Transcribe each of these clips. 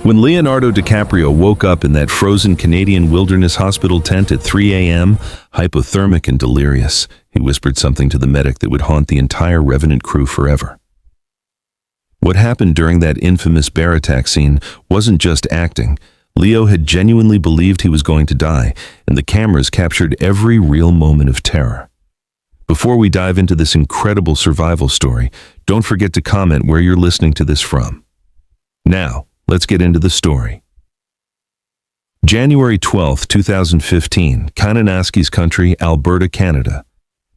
When Leonardo DiCaprio woke up in that frozen Canadian wilderness hospital tent at 3 a.m., hypothermic and delirious, he whispered something to the medic that would haunt the entire Revenant crew forever. What happened during that infamous bear attack scene wasn't just acting. Leo had genuinely believed he was going to die, and the cameras captured every real moment of terror. Before we dive into this incredible survival story, don't forget to comment where you're listening to this from. Now, let's get into the story. January 12, 2015, Kananaskis country, Alberta, Canada.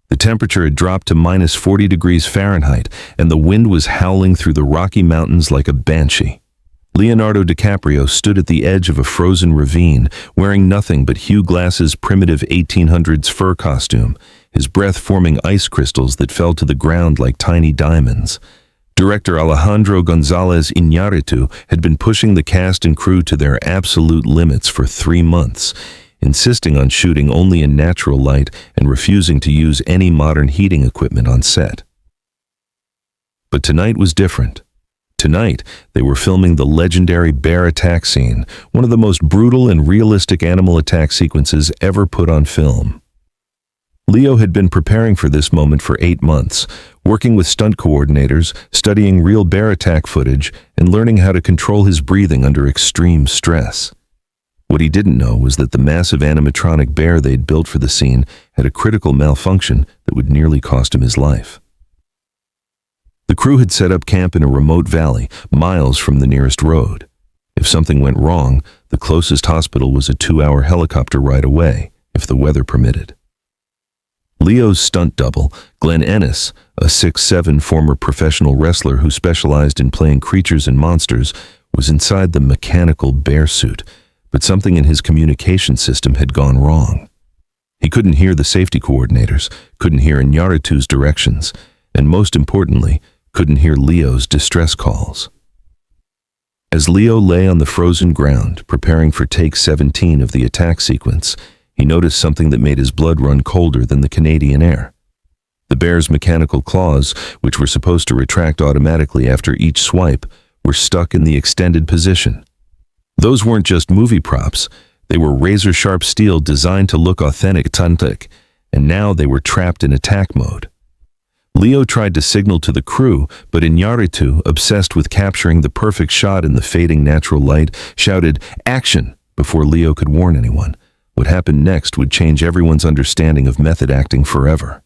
The temperature had dropped to minus 40 degrees Fahrenheit, and the wind was howling through the Rocky Mountains like a banshee. Leonardo DiCaprio stood at the edge of a frozen ravine, wearing nothing but Hugh Glass's primitive 1800s fur costume, his breath forming ice crystals that fell to the ground like tiny diamonds. Director Alejandro González Iñárritu had been pushing the cast and crew to their absolute limits for 3 months, insisting on shooting only in natural light and refusing to use any modern heating equipment on set. But tonight was different. Tonight, they were filming the legendary bear attack scene, one of the most brutal and realistic animal attack sequences ever put on film. Leo had been preparing for this moment for 8 months, working with stunt coordinators, studying real bear attack footage, and learning how to control his breathing under extreme stress. What he didn't know was that the massive animatronic bear they'd built for the scene had a critical malfunction that would nearly cost him his life. The crew had set up camp in a remote valley, miles from the nearest road. If something went wrong, the closest hospital was a 2-hour helicopter ride away, if the weather permitted. Leo's stunt double, Glenn Ennis, a 6'7" former professional wrestler who specialized in playing creatures and monsters, was inside the mechanical bear suit, but something in his communication system had gone wrong. He couldn't hear the safety coordinators, couldn't hear Iñárritu's directions, and most importantly, couldn't hear Leo's distress calls. As Leo lay on the frozen ground, preparing for take 17 of the attack sequence, he noticed something that made his blood run colder than the Canadian air. The bear's mechanical claws, which were supposed to retract automatically after each swipe, were stuck in the extended position. Those weren't just movie props, they were razor-sharp steel designed to look authentic, and now they were trapped in attack mode. Leo tried to signal to the crew, but Iñárritu, obsessed with capturing the perfect shot in the fading natural light, shouted, "Action!" before Leo could warn anyone. What happened next would change everyone's understanding of method acting forever.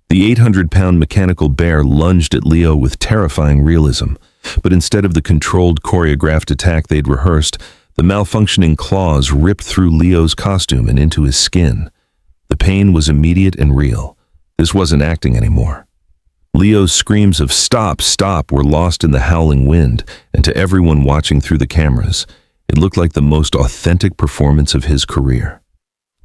The 800-pound mechanical bear lunged at Leo with terrifying realism, but instead of the controlled, choreographed attack they'd rehearsed, the malfunctioning claws ripped through Leo's costume and into his skin. The pain was immediate and real. This wasn't acting anymore. Leo's screams of "Stop, stop" were lost in the howling wind, and to everyone watching through the cameras, it looked like the most authentic performance of his career.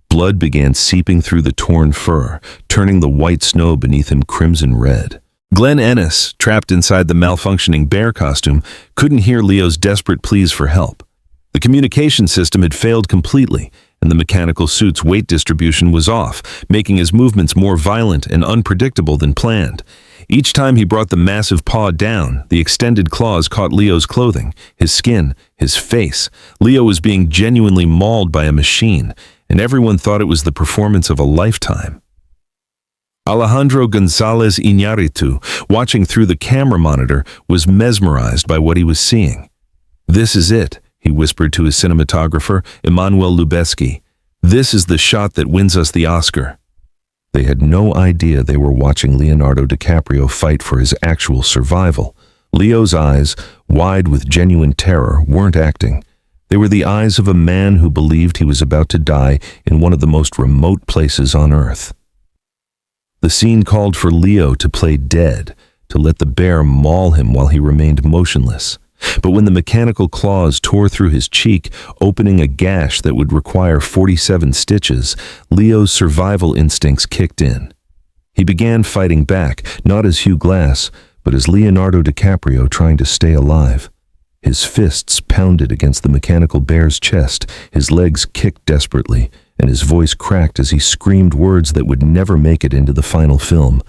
Blood began seeping through the torn fur, turning the white snow beneath him crimson red. Glenn Ennis, trapped inside the malfunctioning bear costume, couldn't hear Leo's desperate pleas for help. The communication system had failed completely, and the mechanical suit's weight distribution was off, making his movements more violent and unpredictable than planned. Each time he brought the massive paw down, the extended claws caught Leo's clothing, his skin, his face. Leo was being genuinely mauled by a machine, and everyone thought it was the performance of a lifetime. Alejandro González Iñárritu, watching through the camera monitor, was mesmerized by what he was seeing. "This is it," he whispered to his cinematographer, Emmanuel Lubezki. "This is the shot that wins us the Oscar." They had no idea they were watching Leonardo DiCaprio fight for his actual survival. Leo's eyes, wide with genuine terror, weren't acting. They were the eyes of a man who believed he was about to die in one of the most remote places on Earth. The scene called for Leo to play dead, to let the bear maul him while he remained motionless. But when the mechanical claws tore through his cheek, opening a gash that would require 47 stitches, Leo's survival instincts kicked in. He began fighting back, not as Hugh Glass, but as Leonardo DiCaprio trying to stay alive. His fists pounded against the mechanical bear's chest, his legs kicked desperately, and his voice cracked as he screamed words that would never make it into the final film.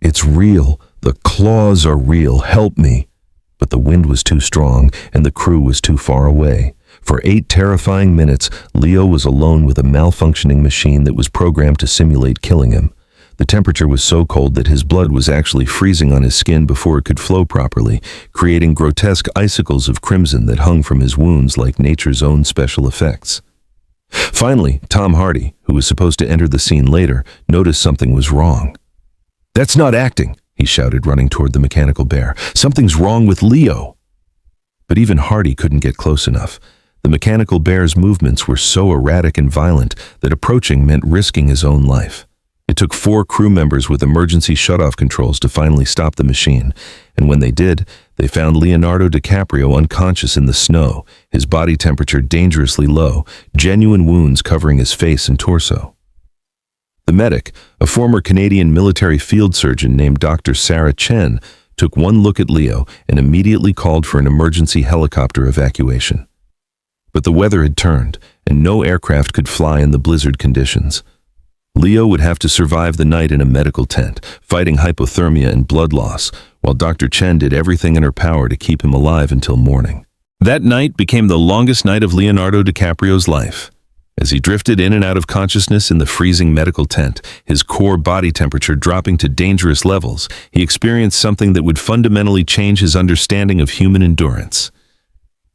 "It's real. The claws are real. Help me." But the wind was too strong and the crew was too far away. For 8 terrifying minutes, Leo was alone with a malfunctioning machine that was programmed to simulate killing him. The temperature was so cold that his blood was actually freezing on his skin before it could flow properly, creating grotesque icicles of crimson that hung from his wounds like nature's own special effects. Finally, Tom Hardy, who was supposed to enter the scene later, noticed something was wrong. "That's not acting," he shouted, running toward the mechanical bear. "Something's wrong with Leo." But even Hardy couldn't get close enough. The mechanical bear's movements were so erratic and violent that approaching meant risking his own life. It took 4 crew members with emergency shutoff controls to finally stop the machine, and when they did, they found Leonardo DiCaprio unconscious in the snow, his body temperature dangerously low, genuine wounds covering his face and torso. The medic, a former Canadian military field surgeon named Dr. Sarah Chen, took one look at Leo and immediately called for an emergency helicopter evacuation. But the weather had turned, and no aircraft could fly in the blizzard conditions. Leo would have to survive the night in a medical tent, fighting hypothermia and blood loss, while Dr. Chen did everything in her power to keep him alive until morning. That night became the longest night of Leonardo DiCaprio's life. As he drifted in and out of consciousness in the freezing medical tent, his core body temperature dropping to dangerous levels, he experienced something that would fundamentally change his understanding of human endurance.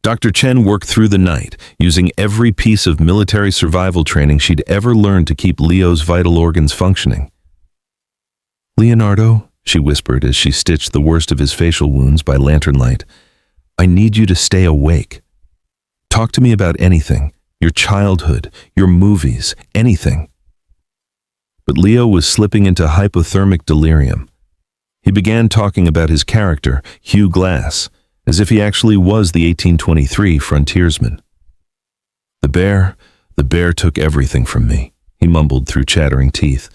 Dr. Chen worked through the night, using every piece of military survival training she'd ever learned to keep Leo's vital organs functioning. "Leonardo," she whispered as she stitched the worst of his facial wounds by lantern light, "I need you to stay awake. Talk to me about anything, your childhood, your movies, anything." But Leo was slipping into hypothermic delirium. He began talking about his character, Hugh Glass, as if he actually was the 1823 frontiersman. The bear took everything from me," he mumbled through chattering teeth.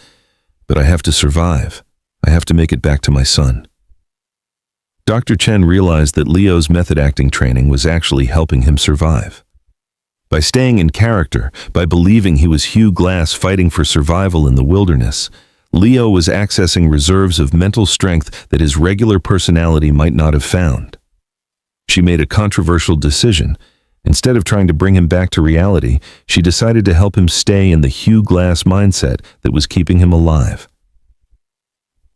"But I have to survive. I have to make it back to my son." Dr. Chen realized that Leo's method acting training was actually helping him survive. By staying in character, by believing he was Hugh Glass fighting for survival in the wilderness, Leo was accessing reserves of mental strength that his regular personality might not have found. She made a controversial decision. Instead of trying to bring him back to reality, she decided to help him stay in the Hugh Glass mindset that was keeping him alive.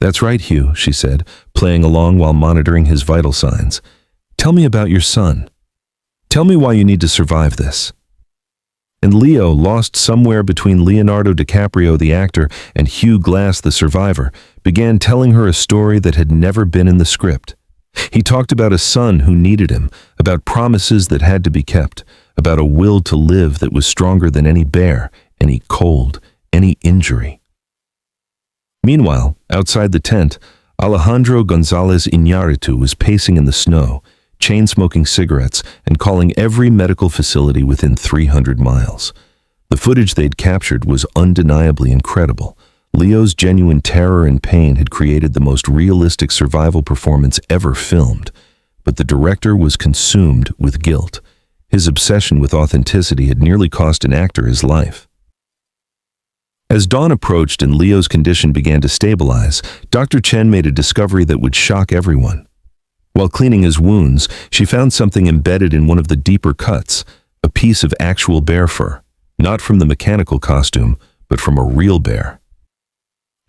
"That's right, Hugh," she said, playing along while monitoring his vital signs. "Tell me about your son. Tell me why you need to survive this." And Leo, lost somewhere between Leonardo DiCaprio the actor and Hugh Glass the survivor, began telling her a story that had never been in the script. He talked about a son who needed him, about promises that had to be kept, about a will to live that was stronger than any bear, any cold, any injury. Meanwhile, outside the tent, Alejandro Gonzalez Iñárritu was pacing in the snow, chain-smoking cigarettes and calling every medical facility within 300 miles. The footage they'd captured was undeniably incredible. Leo's genuine terror and pain had created the most realistic survival performance ever filmed, but the director was consumed with guilt. His obsession with authenticity had nearly cost an actor his life. As dawn approached and Leo's condition began to stabilize, Dr. Chen made a discovery that would shock everyone. While cleaning his wounds, she found something embedded in one of the deeper cuts, a piece of actual bear fur, not from the mechanical costume, but from a real bear.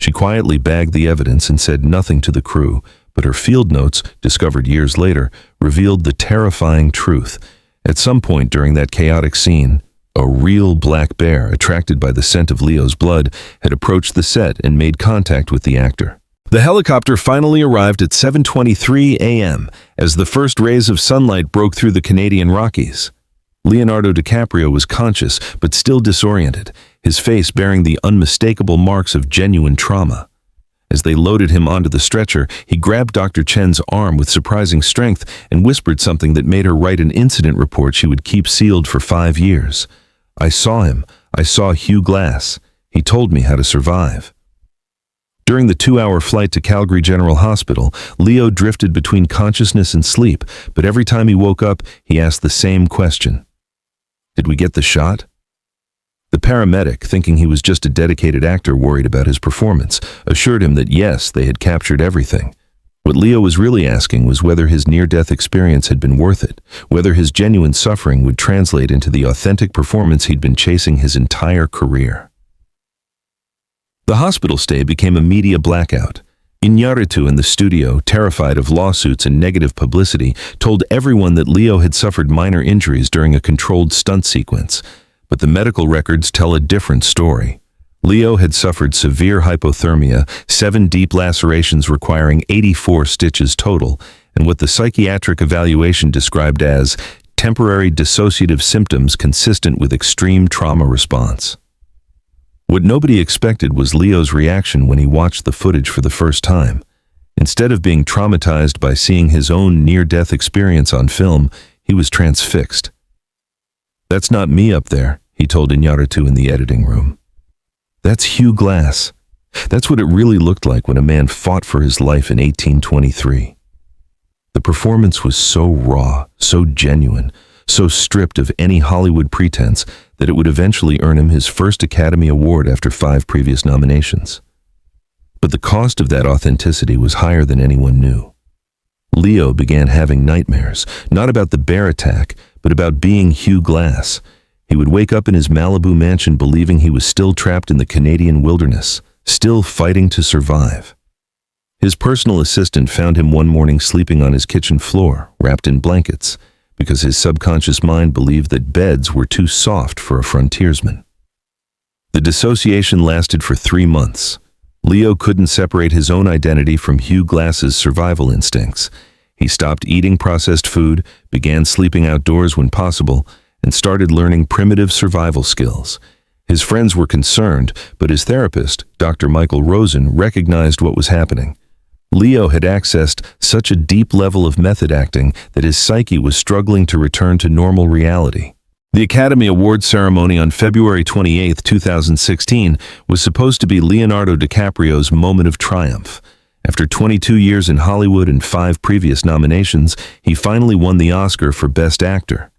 She quietly bagged the evidence and said nothing to the crew, but her field notes, discovered years later, revealed the terrifying truth. At some point during that chaotic scene, a real black bear, attracted by the scent of Leo's blood, had approached the set and made contact with the actor. The helicopter finally arrived at 7:23 a.m. as the first rays of sunlight broke through the Canadian Rockies. Leonardo DiCaprio was conscious but still disoriented, his face bearing the unmistakable marks of genuine trauma. As they loaded him onto the stretcher, he grabbed Dr. Chen's arm with surprising strength and whispered something that made her write an incident report she would keep sealed for 5 years. "I saw him. I saw Hugh Glass. He told me how to survive." During the 2-hour flight to Calgary General Hospital, Leo drifted between consciousness and sleep, but every time he woke up, he asked the same question. "Did we get the shot?" The paramedic, thinking he was just a dedicated actor worried about his performance, assured him that yes, they had captured everything. What Leo was really asking was whether his near-death experience had been worth it, whether his genuine suffering would translate into the authentic performance he'd been chasing his entire career. The hospital stay became a media blackout. Iñárritu in the studio, terrified of lawsuits and negative publicity, told everyone that Leo had suffered minor injuries during a controlled stunt sequence. But the medical records tell a different story. Leo had suffered severe hypothermia, 7 deep lacerations requiring 84 stitches total, and what the psychiatric evaluation described as temporary dissociative symptoms consistent with extreme trauma response. What nobody expected was Leo's reaction when he watched the footage for the first time. Instead of being traumatized by seeing his own near-death experience on film, he was transfixed. "That's not me up there," he told Iñárritu in the editing room. "That's Hugh Glass. That's what it really looked like when a man fought for his life in 1823. The performance was so raw, so genuine, so stripped of any Hollywood pretense that it would eventually earn him his first Academy Award after 5 previous nominations. But the cost of that authenticity was higher than anyone knew. Leo began having nightmares, not about the bear attack, but about being Hugh Glass. He would wake up in his Malibu mansion believing he was still trapped in the Canadian wilderness, still fighting to survive. His personal assistant found him one morning sleeping on his kitchen floor, wrapped in blankets, because his subconscious mind believed that beds were too soft for a frontiersman. The dissociation lasted for 3 months. Leo couldn't separate his own identity from Hugh Glass's survival instincts. He stopped eating processed food, began sleeping outdoors when possible, and started learning primitive survival skills. His friends were concerned, but his therapist, Dr. Michael Rosen, recognized what was happening. Leo had accessed such a deep level of method acting that his psyche was struggling to return to normal reality. The Academy Awards ceremony on February 28, 2016, was supposed to be Leonardo DiCaprio's moment of triumph. After 22 years in Hollywood and 5 previous nominations, he finally won the Oscar for Best Actor.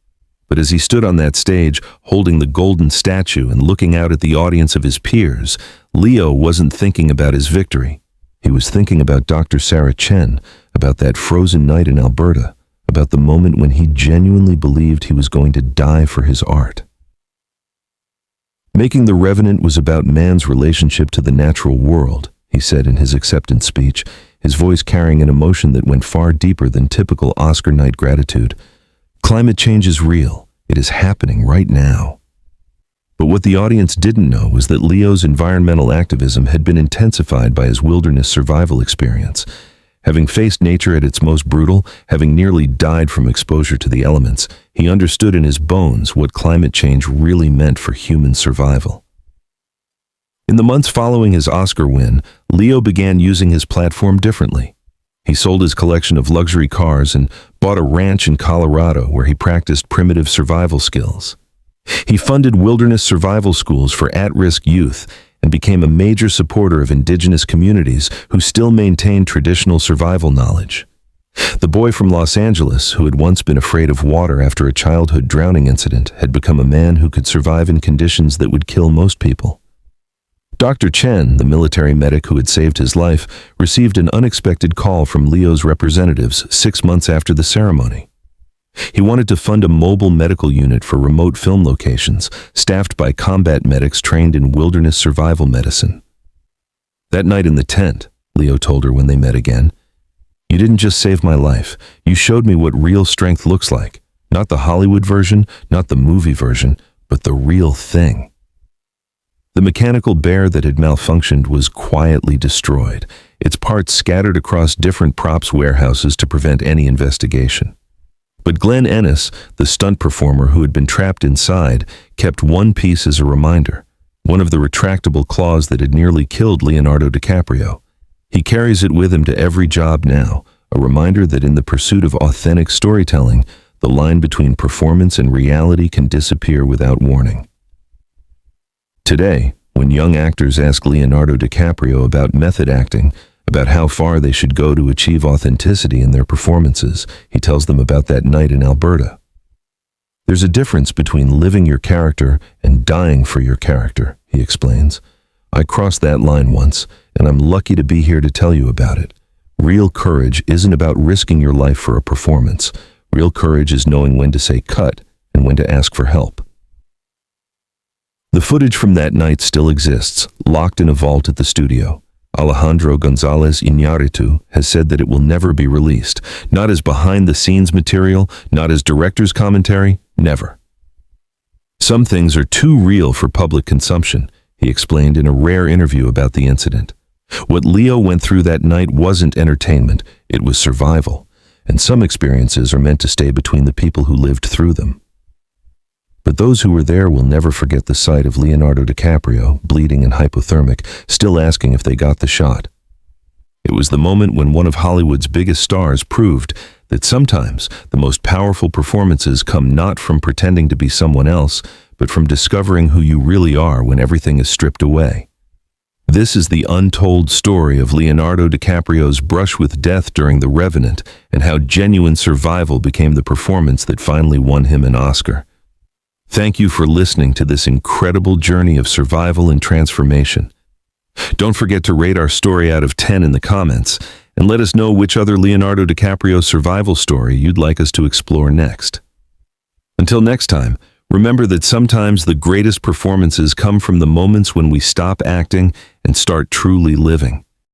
But as he stood on that stage, holding the golden statue and looking out at the audience of his peers, Leo wasn't thinking about his victory. He was thinking about Dr. Sarah Chen, about that frozen night in Alberta, about the moment when he genuinely believed he was going to die for his art. Making the Revenant was about man's relationship to the natural world, he said in his acceptance speech, his voice carrying an emotion that went far deeper than typical Oscar night gratitude. Climate change is real. It is happening right now. But what the audience didn't know was that Leo's environmental activism had been intensified by his wilderness survival experience. Having faced nature at its most brutal, having nearly died from exposure to the elements, he understood in his bones what climate change really meant for human survival. In the months following his Oscar win, Leo began using his platform differently. He sold his collection of luxury cars and bought a ranch in Colorado where he practiced primitive survival skills. He funded wilderness survival schools for at-risk youth and became a major supporter of indigenous communities who still maintained traditional survival knowledge. The boy from Los Angeles, who had once been afraid of water after a childhood drowning incident, had become a man who could survive in conditions that would kill most people. Dr. Chen, the military medic who had saved his life, received an unexpected call from Leo's representatives 6 months after the ceremony. He wanted to fund a mobile medical unit for remote film locations, staffed by combat medics trained in wilderness survival medicine. "That night in the tent," Leo told her when they met again, "you didn't just save my life, you showed me what real strength looks like. Not the Hollywood version, not the movie version, but the real thing." The mechanical bear that had malfunctioned was quietly destroyed, its parts scattered across different props warehouses to prevent any investigation. But Glenn Ennis, the stunt performer who had been trapped inside, kept one piece as a reminder, one of the retractable claws that had nearly killed Leonardo DiCaprio. He carries it with him to every job now, a reminder that in the pursuit of authentic storytelling, the line between performance and reality can disappear without warning. Today, when young actors ask Leonardo DiCaprio about method acting, about how far they should go to achieve authenticity in their performances, he tells them about that night in Alberta. "There's a difference between living your character and dying for your character," he explains. "I crossed that line once, and I'm lucky to be here to tell you about it. Real courage isn't about risking your life for a performance. Real courage is knowing when to say cut and when to ask for help. The footage from that night still exists, locked in a vault at the studio. Alejandro González Iñárritu has said that it will never be released, not as behind-the-scenes material, not as director's commentary, never. Some things are too real for public consumption, he explained in a rare interview about the incident. What Leo went through that night wasn't entertainment, it was survival, and some experiences are meant to stay between the people who lived through them. But those who were there will never forget the sight of Leonardo DiCaprio, bleeding and hypothermic, still asking if they got the shot. It was the moment when one of Hollywood's biggest stars proved that sometimes the most powerful performances come not from pretending to be someone else, but from discovering who you really are when everything is stripped away. This is the untold story of Leonardo DiCaprio's brush with death during The Revenant and how genuine survival became the performance that finally won him an Oscar. Thank you for listening to this incredible journey of survival and transformation. Don't forget to rate our story out of 10 in the comments and let us know which other Leonardo DiCaprio survival story you'd like us to explore next. Until next time, remember that sometimes the greatest performances come from the moments when we stop acting and start truly living.